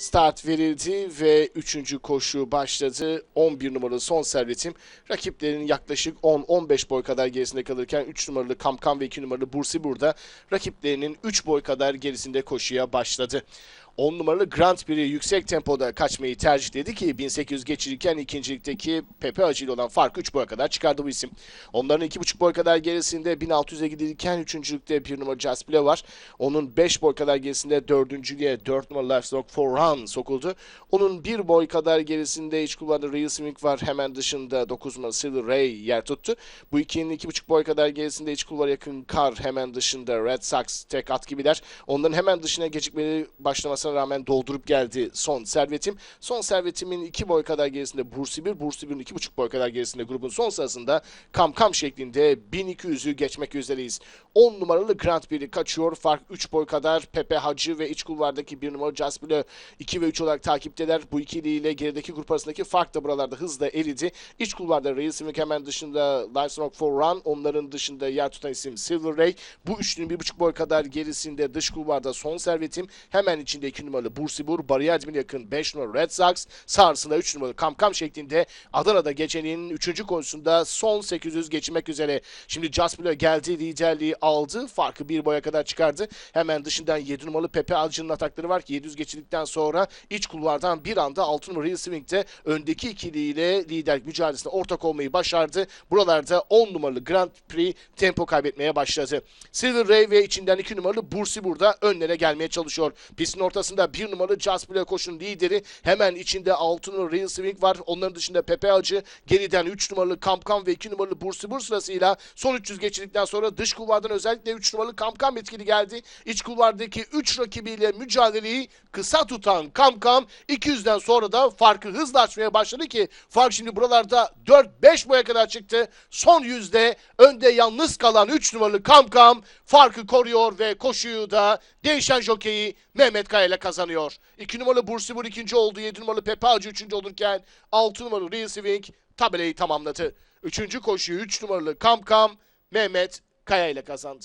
Start verildi ve 3. koşu başladı. 11 numaralı Son Servetim rakiplerinin yaklaşık 10-15 boy kadar gerisinde kalırken 3 numaralı Kamkam ve 2 numaralı Bursi burada rakiplerinin 3 boy kadar gerisinde koşuya başladı. 10 numaralı Grand Prix yüksek tempoda kaçmayı tercihledi ki 1800 geçirirken ikincilikteki Pepe Acı ile olan farkı 3 boya kadar çıkardı bu isim. Onların 2,5 boy kadar gerisinde 1600'e gidilirken üçüncülükte 1 numara Just Play var. Onun 5 boy kadar gerisinde dördüncülüğe 4 numaralı Livestock for Run sokuldu. Onun 1 boy kadar gerisinde iç kulvarda Real Swing var. Hemen dışında 9 numaralı Silver Ray yer tuttu. Bu ikinin 2,5 boy kadar gerisinde iç kulvara yakın Kar, hemen dışında Red Sox tek at gibiler. Onların hemen dışına gecikmeli başlamasına rağmen doldurup geldi Son Servetim. Son Servetim'in 2 boy kadar gerisinde Bursi 1, Bursi 1'in 2,5 boy kadar gerisinde grubun son sırasında Kamkam şeklinde 1200'ü geçmek üzereyiz. 10 numaralı Grand Prix kaçıyor. Fark 3 boy kadar. Pepe Hacı ve iç kulvardaki 1 numaralı Just Bleu 2 ve 3 olarak takipteler. Bu ikiliyle gerideki grup arasındaki fark da buralarda hızla eridi. İç kulvarda Real Swing, hemen dışında Livestock for Run, onların dışında yer tutan isim Silver Ray. Bu üçlünün 1,5 boy kadar gerisinde dış kulvarda Son Servetim, hemen içinde 2 numaralı Bursibur, bariyer dibine yakın 5 numaralı Red Sox, sağrısında 3 numaralı Kamkam şeklinde Adana'da gecenin 3. koşusunda son 800 geçirmek üzere. Şimdi Just Bleu geldi, liderliği aldı, farkı 1 boya kadar çıkardı. Hemen dışından 7 numaralı Pepe Alcı'nın atakları var ki 700 geçirdikten sonra iç kulvardan bir anda 6 numaralı Real Swing'de öndeki ikiliyle liderlik mücadelesine ortak olmayı başardı. Buralarda 10 numaralı Grand Prix tempo kaybetmeye başladı. Silver Ray ve içinden 2 numaralı Bursi burada önlere gelmeye çalışıyor. Pistin ortasında 1 numaralı Just Bleu koşunun lideri, hemen içinde 6 numaralı Real Swing var. Onların dışında Pepe Acı, geriden 3 numaralı Kamkam ve 2 numaralı Bursibur sırasıyla son 300 geçirdikten sonra dış kulvardan özellikle 3 numaralı Kamkam etkili geldi. İç kulvardaki 3 rakibiyle mücadeleyi kısa tutan Kamkam 200'den sonra da farkı hızla açmaya başladı ki fark şimdi buralarda 4-5 boya kadar çıktı. Son yüzde önde yalnız kalan 3 numaralı Kamkam farkı koruyor ve koşuyu da değişen jokeyi Mehmet Kaya ile kazanıyor. 2 numaralı Bursibur ikinci oldu. 7 numaralı Pepe Acı üçüncü olurken 6 numaralı Real Swing tabelayı tamamladı. Üçüncü koşuyu 3 numaralı Kamkam Mehmet Kaya ile kazandı.